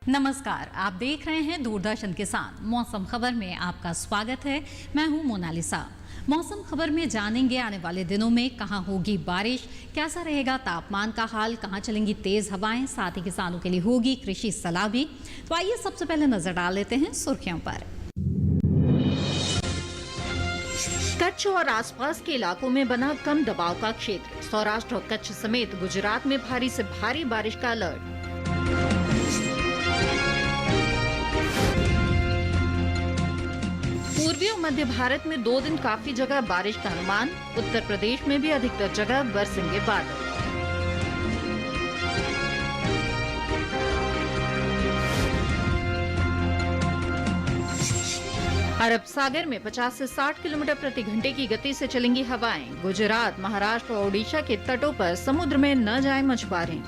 नमस्कार, आप देख रहे हैं दूरदर्शन किसान। मौसम खबर में आपका स्वागत है। मैं हूं मोनालिसा। मौसम खबर में जानेंगे आने वाले दिनों में कहां होगी बारिश, कैसा रहेगा तापमान का हाल, कहां चलेंगी तेज हवाएं, साथ ही किसानों के लिए होगी कृषि सलाह भी। तो आइए सबसे पहले नजर डाल लेते हैं सुर्खियों पर। कच्छ और आसपास के इलाकों में बना कम दबाव का क्षेत्र। सौराष्ट्र और कच्छ समेत गुजरात में भारी से भारी बारिश का अलर्ट। पूर्वी और मध्य भारत में 2 दिन काफी जगह बारिश का अनुमान। उत्तर प्रदेश में भी अधिकतर जगह बरसेंगे बादल। अरब सागर में 50 से 60 किलोमीटर प्रति घंटे की गति से चलेंगी हवाएं। गुजरात, महाराष्ट्र और ओडिशा के तटों पर समुद्र में न जाएं मछुआरे।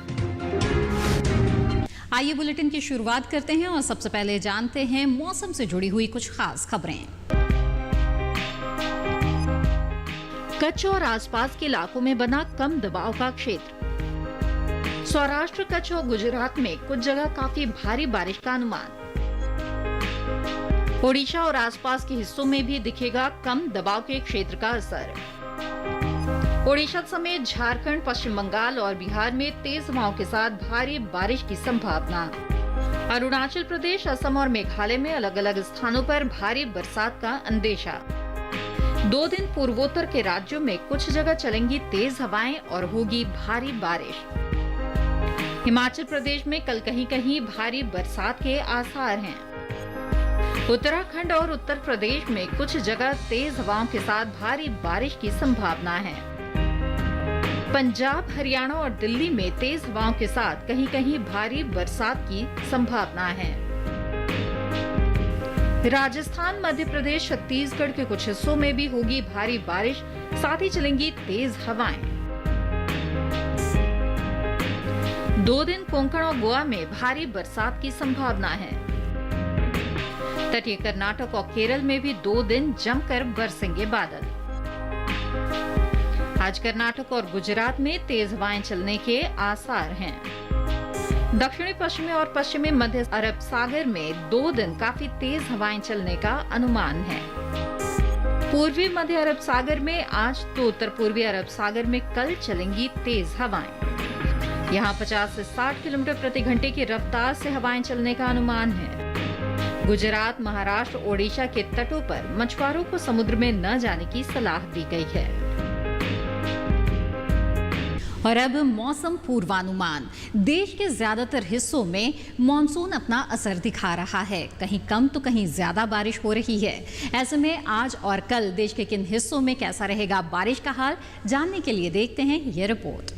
आइए बुलेटिन की शुरुआत करते हैं और सबसे पहले जानते हैं मौसम से जुड़ी हुई कुछ खास खबरें। कच्छ और आसपास के इलाकों में बना कम दबाव का क्षेत्र। सौराष्ट्र, कच्छ और गुजरात में कुछ जगह काफी भारी बारिश का अनुमान। ओडिशा और आसपास के हिस्सों में भी दिखेगा कम दबाव के क्षेत्र का असर। ओडिशा समेत झारखंड, पश्चिम बंगाल और बिहार में तेज हवाओं के साथ भारी बारिश की संभावना। अरुणाचल प्रदेश, असम और मेघालय में अलग अलग स्थानों पर भारी बरसात का अंदेशा। 2 दिन पूर्वोत्तर के राज्यों में कुछ जगह चलेंगी तेज हवाएं और होगी भारी बारिश। हिमाचल प्रदेश में कल कहीं कहीं भारी बरसात के आसार हैं। उत्तराखंड और उत्तर प्रदेश में कुछ जगह तेज हवाओं के साथ भारी बारिश की संभावना है। पंजाब, हरियाणा और दिल्ली में तेज हवाओं के साथ कहीं कहीं भारी बरसात की संभावना है। राजस्थान, मध्य प्रदेश, छत्तीसगढ़ के कुछ हिस्सों में भी होगी भारी बारिश, साथ ही चलेंगी तेज हवाएं। 2 दिन कोंकण और गोवा में भारी बरसात की संभावना है। तटीय कर्नाटक और केरल में भी 2 दिन जमकर बरसेंगे बादल। आज कर्नाटक और गुजरात में तेज हवाएं चलने के आसार हैं। दक्षिणी पश्चिमी और पश्चिमी मध्य अरब सागर में 2 दिन काफी तेज हवाएं चलने का अनुमान है। पूर्वी मध्य अरब सागर में आज तो उत्तर पूर्वी अरब सागर में कल चलेंगी तेज हवाएं। यहाँ 50 से 60 किलोमीटर प्रति घंटे की रफ्तार से हवाएं चलने का अनुमान है। गुजरात, महाराष्ट्र, ओडिशा के तटों पर मछुआरों को समुद्र में न जाने की सलाह दी गई है। और अब मौसम पूर्वानुमान। देश के ज्यादातर हिस्सों में मॉनसून अपना असर दिखा रहा है। कहीं कम तो कहीं ज्यादा बारिश हो रही है। ऐसे में आज और कल देश के किन हिस्सों में कैसा रहेगा बारिश का हाल, जानने के लिए देखते हैं ये रिपोर्ट।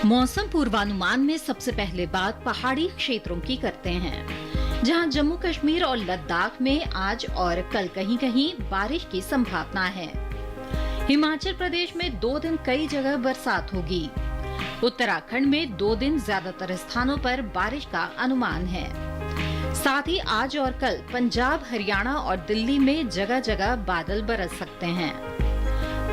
मौसम पूर्वानुमान में सबसे पहले बात पहाड़ी क्षेत्रों की करते हैं, जहां जम्मू कश्मीर और लद्दाख में आज और कल कहीं कहीं बारिश की संभावना है। हिमाचल प्रदेश में 2 दिन कई जगह बरसात होगी। उत्तराखंड में 2 दिन ज्यादातर स्थानों पर बारिश का अनुमान है। साथ ही आज और कल पंजाब, हरियाणा और दिल्ली में जगह जगह बादल बरस सकते हैं।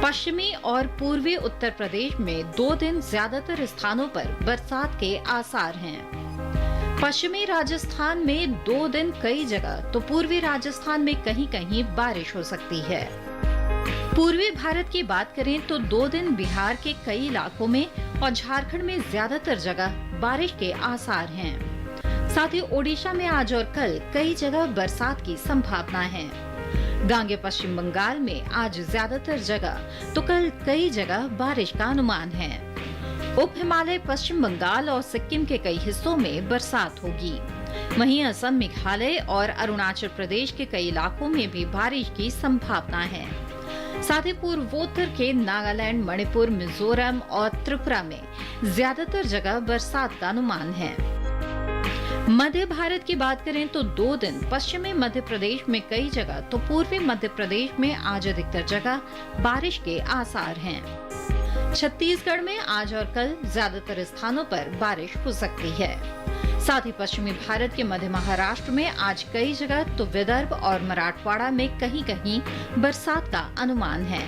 पश्चिमी और पूर्वी उत्तर प्रदेश में 2 दिन ज्यादातर स्थानों पर बरसात के आसार हैं। पश्चिमी राजस्थान में 2 दिन कई जगह तो पूर्वी राजस्थान में कहीं कहीं बारिश हो सकती है। पूर्वी भारत की बात करें तो 2 दिन बिहार के कई इलाकों में और झारखंड में ज्यादातर जगह बारिश के आसार हैं। साथ ही ओडिशा में आज और कल कई जगह बरसात की संभावना है। गांगे पश्चिम बंगाल में आज ज्यादातर जगह तो कल कई जगह बारिश का अनुमान है। उप हिमालय, पश्चिम बंगाल और सिक्किम के कई हिस्सों में बरसात होगी। वहीं असम, मेघालय और अरुणाचल प्रदेश के कई इलाकों में भी बारिश की संभावना है। साथ ही पूर्वोत्तर के नागालैंड, मणिपुर, मिजोरम और त्रिपुरा में ज्यादातर जगह बरसात का अनुमान है। मध्य भारत की बात करें तो 2 दिन पश्चिमी मध्य प्रदेश में कई जगह तो पूर्वी मध्य प्रदेश में आज अधिकतर जगह बारिश के आसार हैं। छत्तीसगढ़ में आज और कल ज्यादातर स्थानों पर बारिश हो सकती है। साथ ही पश्चिमी भारत के मध्य महाराष्ट्र में आज कई जगह तो विदर्भ और मराठवाड़ा में कहीं कहीं बरसात का अनुमान है।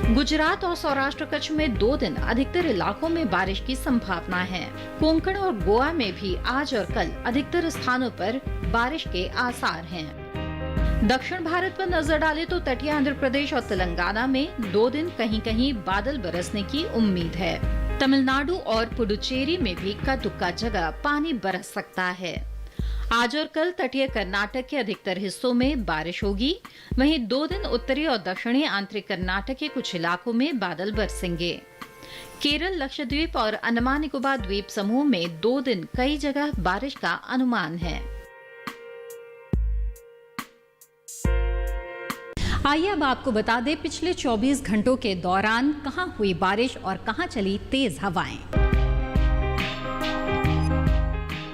गुजरात और सौराष्ट्र कच्छ में 2 दिन अधिकतर इलाकों में बारिश की संभावना है। कोंकण और गोवा में भी आज और कल अधिकतर स्थानों पर बारिश के आसार हैं। दक्षिण भारत पर नजर डालें तो तटीय आंध्र प्रदेश और तेलंगाना में 2 दिन कहीं कहीं बादल बरसने की उम्मीद है। तमिलनाडु और पुडुचेरी में भी इक्का-दुक्का जगह पानी बरस सकता है। आज और कल तटीय कर्नाटक के अधिकतर हिस्सों में बारिश होगी। वहीं 2 दिन उत्तरी और दक्षिणी आंतरिक कर्नाटक के कुछ इलाकों में बादल बरसेंगे। केरल, लक्षद्वीप और अंडमान निकोबार द्वीप समूह में 2 दिन कई जगह बारिश का अनुमान है। आइए अब आपको बता दें पिछले 24 घंटों के दौरान कहां हुई बारिश और कहां चली तेज हवाएं।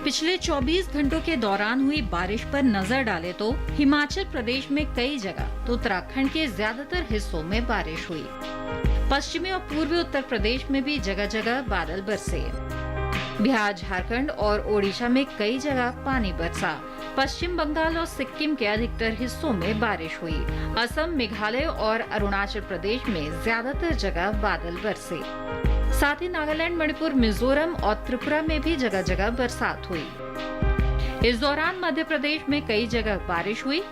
पिछले 24 घंटों के दौरान हुई बारिश पर नजर डालें तो हिमाचल प्रदेश में कई जगह तो उत्तराखंड के ज्यादातर हिस्सों में बारिश हुई। पश्चिमी और पूर्वी उत्तर प्रदेश में भी जगह जगह बादल बरसे। बिहार, झारखंड और ओडिशा में कई जगह पानी बरसा। पश्चिम बंगाल और सिक्किम के अधिकतर हिस्सों में बारिश हुई। असम, मेघालय और अरुणाचल प्रदेश में ज्यादातर जगह बादल बरसे। साथ ही नागालैंड, मणिपुर, मिजोरम और त्रिपुरा में भी जगह जगह बरसात हुई। इस दौरान मध्य प्रदेश में कई जगह बारिश हुई।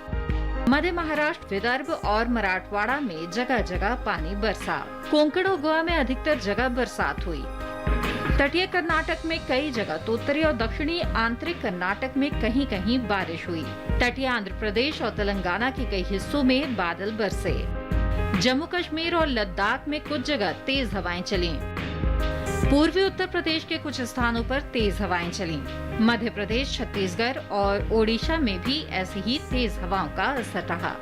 मध्य महाराष्ट्र, विदर्भ और मराठवाड़ा में जगह जगह पानी बरसा। कोंकण और गोवा में अधिकतर जगह बरसात हुई। तटीय कर्नाटक में कई जगह तो उत्तरी और दक्षिणी आंतरिक कर्नाटक में कहीं कहीं बारिश हुई। तटीय आंध्र प्रदेश और तेलंगाना के कई हिस्सों में बादल बरसे। जम्मू कश्मीर और लद्दाख में कुछ जगह तेज हवाएं चलीं। पूर्वी उत्तर प्रदेश के कुछ स्थानों पर तेज हवाएं चलीं। मध्य प्रदेश, छत्तीसगढ़ और ओडिशा में भी ऐसी ही तेज हवाओं का असर रहा।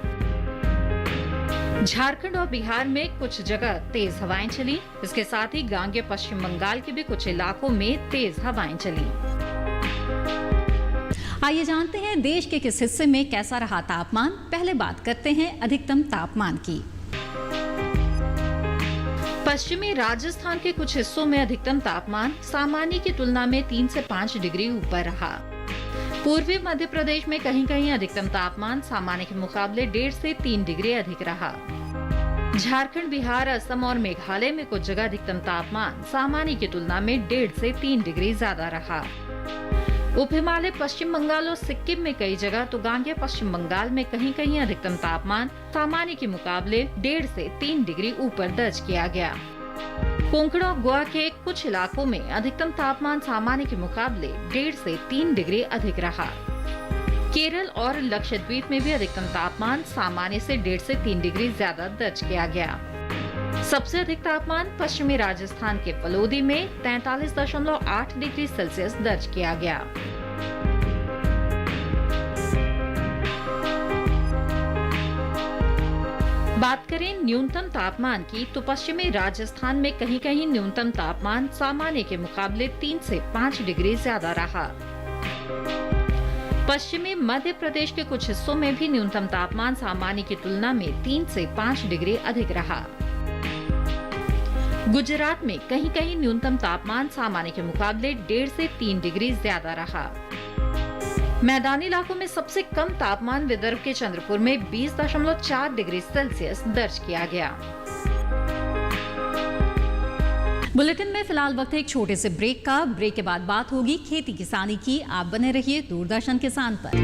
झारखंड और बिहार में कुछ जगह तेज हवाएं चली। इसके साथ ही गांगे पश्चिम बंगाल के भी कुछ इलाकों में तेज हवाएं चली। आइए जानते हैं देश के किस हिस्से में कैसा रहा तापमान। पहले बात करते हैं अधिकतम तापमान की। पश्चिमी राजस्थान के कुछ हिस्सों में अधिकतम तापमान सामान्य की तुलना में 3 से 5 डिग्री ऊपर रहा। पूर्वी मध्य प्रदेश में कहीं कहीं अधिकतम तापमान सामान्य के मुकाबले 1.5 से 3 डिग्री अधिक रहा। झारखंड, बिहार, असम और मेघालय में कुछ जगह अधिकतम तापमान सामान्य की तुलना में 1.5 से 3 डिग्री ज्यादा रहा। उप हिमालय, पश्चिम बंगाल और सिक्किम में कई जगह तो गांगे पश्चिम बंगाल में कहीं कहीं अधिकतम तापमान सामान्य के मुकाबले 1.5 से 3 डिग्री ऊपर दर्ज किया गया। कोंकण और गोवा के कुछ इलाकों में अधिकतम तापमान सामान्य के मुकाबले 1.5 से 3 डिग्री अधिक रहा। केरल और लक्षद्वीप में भी अधिकतम तापमान सामान्य से 1.5 से 3 डिग्री ज्यादा दर्ज किया गया। सबसे अधिक तापमान पश्चिमी राजस्थान के फलोदी में 43.8 डिग्री सेल्सियस दर्ज किया गया। बात करें न्यूनतम तापमान की तो पश्चिमी राजस्थान में कहीं कहीं न्यूनतम तापमान सामान्य के मुकाबले 3 से 5 डिग्री ज्यादा रहा। पश्चिमी मध्य प्रदेश के कुछ हिस्सों में भी न्यूनतम तापमान सामान्य की तुलना में 3 से 5 डिग्री अधिक रहा। गुजरात में कहीं कहीं न्यूनतम तापमान सामान्य के मुकाबले 1.5 से 3 डिग्री ज्यादा रहा। मैदानी इलाकों में सबसे कम तापमान विदर्भ के चंद्रपुर में 20.4 डिग्री सेल्सियस दर्ज किया गया। बुलेटिन में फिलहाल वक्त है एक छोटे से ब्रेक का। ब्रेक के बाद बात होगी खेती किसानी की। आप बने रहिए दूरदर्शन किसान पर।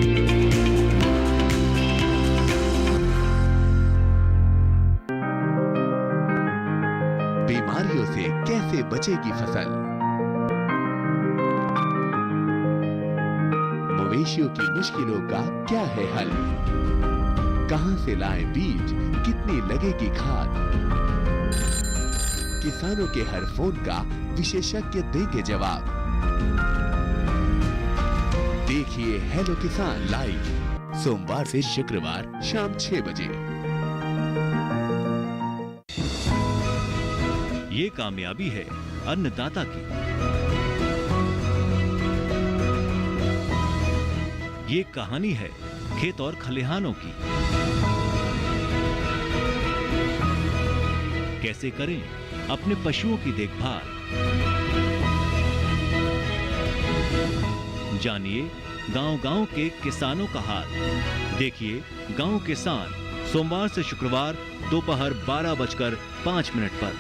बीमारियों से कैसे बचेगी फसल, मवेशियों की मुश्किलों का क्या है हल, कहां से लाएं बीज, कितनी लगेगी खाद, किसानों के हर फोन का विशेषज्ञ देंगे जवाब। देखिए हेलो किसान लाइव सोमवार से शुक्रवार शाम 6 बजे। ये कामयाबी है अन्नदाता की, ये कहानी है खेत और खलिहानों की। कैसे करें अपने पशुओं की देखभाल, जानिए गांव-गांव के किसानों का हाल। देखिए गांव किसान सोमवार से शुक्रवार दोपहर 12:05 पर।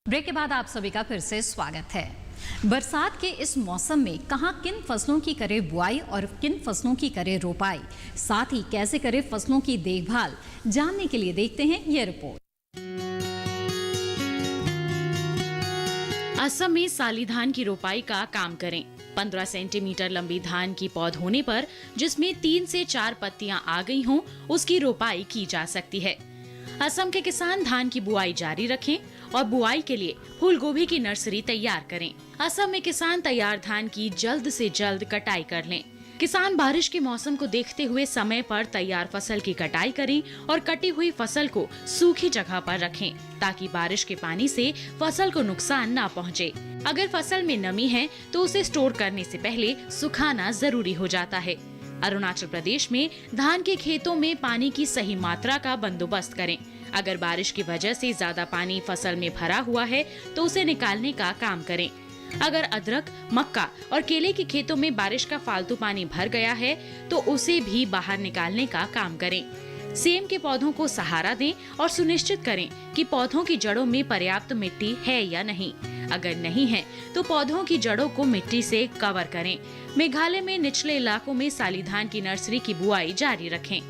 ब्रेक के बाद आप सभी का फिर से स्वागत है। बरसात के इस मौसम में कहां किन फसलों की करे बुआई और किन फसलों की करे रोपाई, साथ ही कैसे करे फसलों की देखभाल, जानने के लिए देखते हैं ये रिपोर्ट। असम में साली धान की रोपाई का काम करें। 15 सेंटीमीटर लंबी धान की पौध होने पर जिसमें 3 से 4 पत्तियां आ गई हों, उसकी रोपाई की जा सकती है। असम के किसान धान की बुआई जारी रखें और बुआई के लिए फूल गोभी की नर्सरी तैयार करें। असम में किसान तैयार धान की जल्द से जल्द कटाई कर लें। किसान बारिश के मौसम को देखते हुए समय पर तैयार फसल की कटाई करें और कटी हुई फसल को सूखी जगह पर रखें ताकि बारिश के पानी से फसल को नुकसान ना पहुंचे। अगर फसल में नमी है तो उसे स्टोर करने से पहले सुखाना जरूरी हो जाता है। अरुणाचल प्रदेश में धान के खेतों में पानी की सही मात्रा का बंदोबस्त करें। अगर बारिश की वजह से ज्यादा पानी फसल में भरा हुआ है तो उसे निकालने का काम करें। अगर अदरक, मक्का और केले के खेतों में बारिश का फालतू पानी भर गया है तो उसे भी बाहर निकालने का काम करें। सेम के पौधों को सहारा दें और सुनिश्चित करें कि पौधों की जड़ों में पर्याप्त मिट्टी है या नहीं। अगर नहीं है तो पौधों की जड़ों को मिट्टी से कवर करें। मेघालय में निचले इलाकों में साली धान की नर्सरी की बुआई जारी रखें।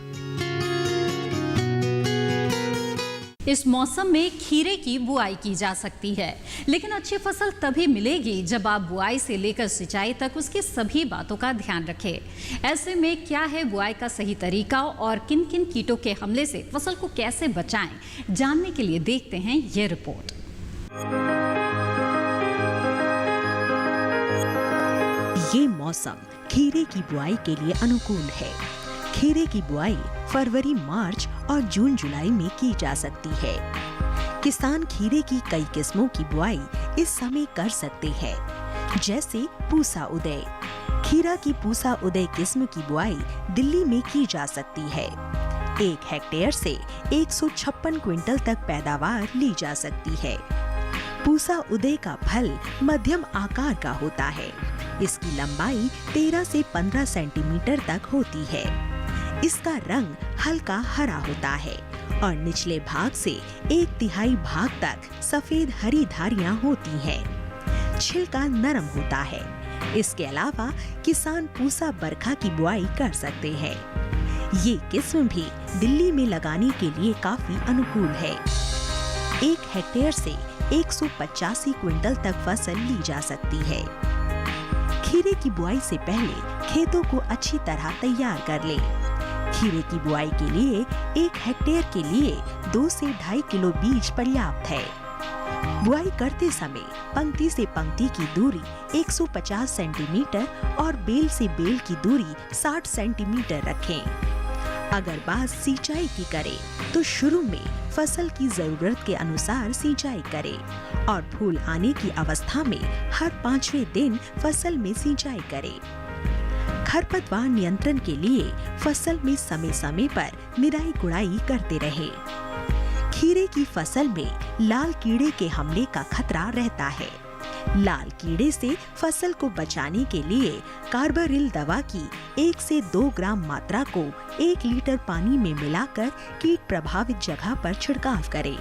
इस मौसम में खीरे की बुआई की जा सकती है, लेकिन अच्छी फसल तभी मिलेगी जब आप बुआई से लेकर सिंचाई तक उसकी सभी बातों का ध्यान रखें। ऐसे में क्या है बुआई का सही तरीका और किन किन कीटों के हमले से फसल को कैसे बचाएं, जानने के लिए देखते हैं ये रिपोर्ट। ये मौसम खीरे की बुआई के लिए अनुकूल है। खीरे की बुआई फरवरी, मार्च और जून जुलाई में की जा सकती है। किसान खीरे की कई किस्मों की बुआई इस समय कर सकते हैं, जैसे पूसा उदय। खीरा की पूसा उदय किस्म की बुआई दिल्ली में की जा सकती है। 1 हेक्टेयर से 156 क्विंटल तक पैदावार ली जा सकती है। पूसा उदय का फल मध्यम आकार का होता है। इसकी लंबाई 13 से 15 सेंटीमीटर तक होती है। इसका रंग हल्का हरा होता है और निचले भाग से 1/3 भाग तक सफेद हरी धारियां होती हैं। छिलका नरम होता है। इसके अलावा किसान पूसा बरखा की बुआई कर सकते हैं। ये किस्म भी दिल्ली में लगाने के लिए काफी अनुकूल है। 1 हेक्टेयर से 185 क्विंटल तक फसल ली जा सकती है। खीरे की बुआई से पहले खेतों को अच्छी तरह तैयार कर लें। खीरे की बुआई के लिए 1 हेक्टेयर के लिए 2 से 2.5 किलो बीज पर्याप्त है। बुआई करते समय पंक्ति से पंक्ति की दूरी 150 सेंटीमीटर और बेल से बेल की दूरी 60 सेंटीमीटर रखें। अगर बात सिंचाई की करें तो शुरू में फसल की जरूरत के अनुसार सिंचाई करें और फूल आने की अवस्था में हर 5वें दिन फसल में सिंचाई करें। खरपतवार नियंत्रण के लिए फसल में समय समय पर निराई गुड़ाई करते रहें। खीरे की फसल में लाल कीड़े के हमले का खतरा रहता है। लाल कीड़े से फसल को बचाने के लिए कार्बारिल दवा की 1 से 2 ग्राम मात्रा को 1 लीटर पानी में मिलाकर कीट प्रभावित जगह पर छिड़काव करें।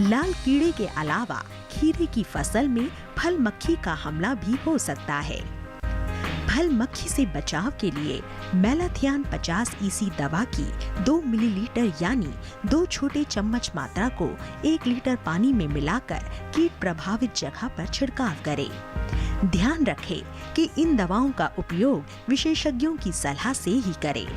लाल कीड़े के अलावा खीरे की फसल में फल मक्खी का हमला भी हो सकता है। फल मक्खी से बचाव के लिए मेलाथियान 50 EC दवा की 2 मिलीलीटर यानी 2 छोटे चम्मच मात्रा को 1 लीटर पानी में मिलाकर कीट प्रभावित जगह पर छिड़काव करें। ध्यान रखें कि इन दवाओं का उपयोग विशेषज्ञों की सलाह से ही करें।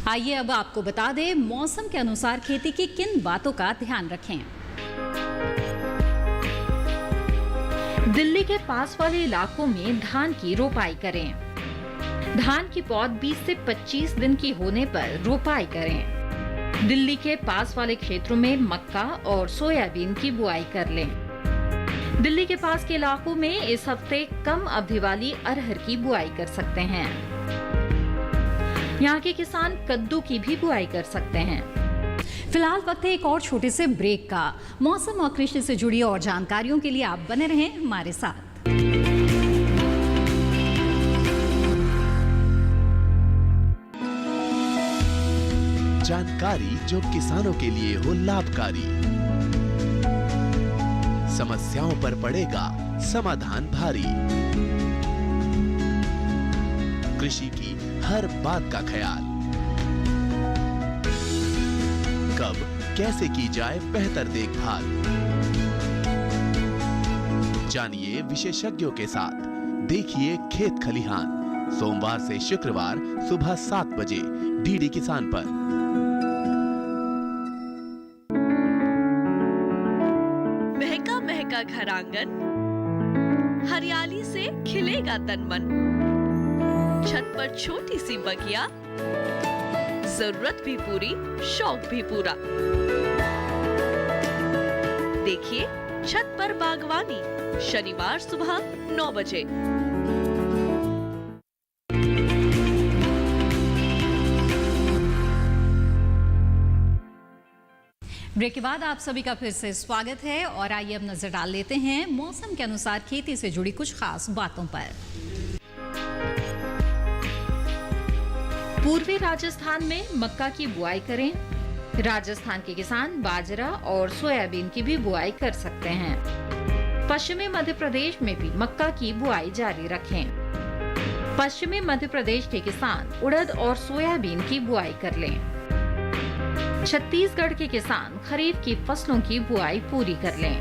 आइए अब आपको बता दें मौसम के अनुसार खेती की किन बातों का ध्यान रखें। दिल्ली के पास वाले इलाकों में धान की रोपाई करें। धान की पौध 20 से 25 दिन की होने पर रोपाई करें। दिल्ली के पास वाले क्षेत्रों में मक्का और सोयाबीन की बुआई कर लें। दिल्ली के पास के इलाकों में इस हफ्ते कम अवधि वाली अरहर की बुआई कर सकते हैं। यहाँ के किसान कद्दू की भी बुआई कर सकते हैं। फिलहाल वक्त है एक और छोटे से ब्रेक का। मौसम और कृषि से जुड़ी और जानकारियों के लिए आप बने रहें हमारे साथ। जानकारी जो किसानों के लिए हो लाभकारी, समस्याओं पर पड़ेगा समाधान भारी, कृषि की हर बात का ख्याल, कब कैसे की जाए बेहतर देखभाल। जानिए विशेषज्ञों के साथ, देखिए खेत खलिहान, सोमवार से शुक्रवार सुबह 7 बजे डीडी किसान पर। महका महका घर आंगन, हरियाली से खिलेगा तन मन, छत पर छोटी सी बगिया, जरूरत भी पूरी शौक भी पूरा। देखिए छत पर बागवानी, शनिवार सुबह 9 बजे। ब्रेक के बाद आप सभी का फिर से स्वागत है और आइए अब नजर डाल लेते हैं मौसम के अनुसार खेती से जुड़ी कुछ खास बातों पर। पूर्वी राजस्थान में मक्का की बुआई करें। राजस्थान के किसान बाजरा और सोयाबीन की भी बुआई कर सकते हैं। पश्चिमी मध्य प्रदेश में भी मक्का की बुआई जारी रखें। पश्चिमी मध्य प्रदेश के किसान उड़द और सोयाबीन की बुआई कर लें। छत्तीसगढ़ के किसान खरीफ की फसलों की बुआई पूरी कर लें।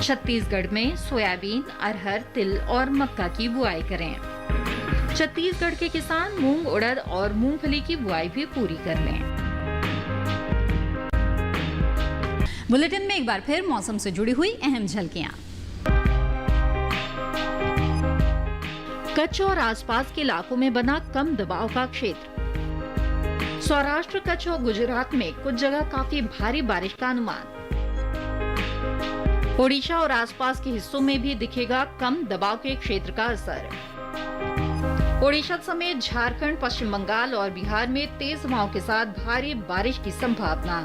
छत्तीसगढ़ में सोयाबीन, अरहर, तिल और मक्का की बुआई करें। छत्तीसगढ़ के किसान मूंग, उड़द और मूंगफली की बुआई भी पूरी कर लें। बुलेटिन में एक बार फिर मौसम से जुड़ी हुई अहम झलकियां। कच्छ और आसपास के इलाकों में बना कम दबाव का क्षेत्र। सौराष्ट्र, कच्छ और गुजरात में कुछ जगह काफी भारी बारिश का अनुमान। ओडिशा और आसपास के हिस्सों में भी दिखेगा कम दबाव के क्षेत्र का असर। ओडिशा समेत झारखंड, पश्चिम बंगाल और बिहार में तेज हवाओं के साथ भारी बारिश की संभावना।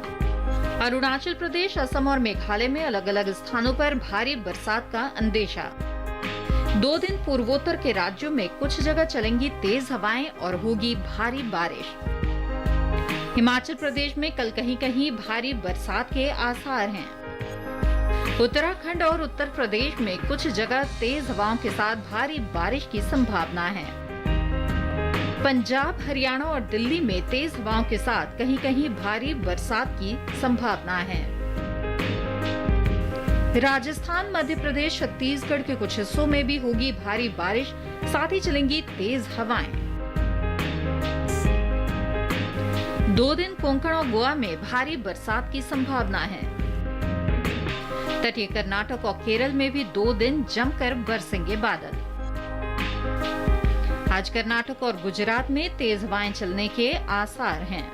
अरुणाचल प्रदेश, असम और मेघालय में अलग अलग स्थानों पर भारी बरसात का अंदेशा। 2 दिन पूर्वोत्तर के राज्यों में कुछ जगह चलेंगी तेज हवाएं और होगी भारी बारिश। हिमाचल प्रदेश में कल कहीं कहीं भारी बरसात के आसार हैं। उत्तराखंड और उत्तर प्रदेश में कुछ जगह तेज हवाओं के साथ भारी बारिश की संभावना है। पंजाब, हरियाणा और दिल्ली में तेज हवाओं के साथ कहीं कहीं भारी बरसात की संभावना है। राजस्थान, मध्य प्रदेश, छत्तीसगढ़ के कुछ हिस्सों में भी होगी भारी बारिश, साथ ही चलेंगी तेज हवाएं। 2 दिन कोंकण और गोवा में भारी बरसात की संभावना है। तटीय कर्नाटक और केरल में भी 2 दिन जमकर बरसेंगे बादल। आज कर्नाटक और गुजरात में तेज हवाएं चलने के आसार हैं।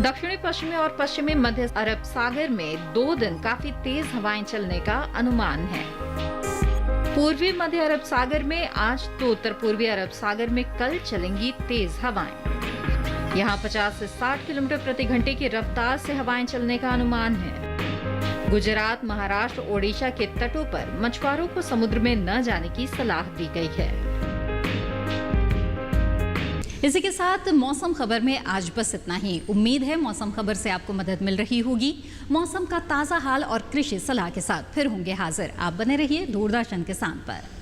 दक्षिणी पश्चिमी और पश्चिमी मध्य अरब सागर में 2 दिन काफी तेज हवाएं चलने का अनुमान है। पूर्वी मध्य अरब सागर में आज तो उत्तर पूर्वी अरब सागर में कल चलेंगी तेज हवाएं। यहाँ 50 से 60 किलोमीटर प्रति घंटे की रफ्तार से हवाएं चलने का अनुमान है। गुजरात, महाराष्ट्र, ओडिशा के तटों पर मछुआरों को समुद्र में न जाने की सलाह दी गई है। इसी के साथ मौसम खबर में आज बस इतना ही। उम्मीद है मौसम खबर से आपको मदद मिल रही होगी। मौसम का ताजा हाल और कृषि सलाह के साथ फिर होंगे हाजिर। आप बने रहिए दूरदर्शन किसान पर।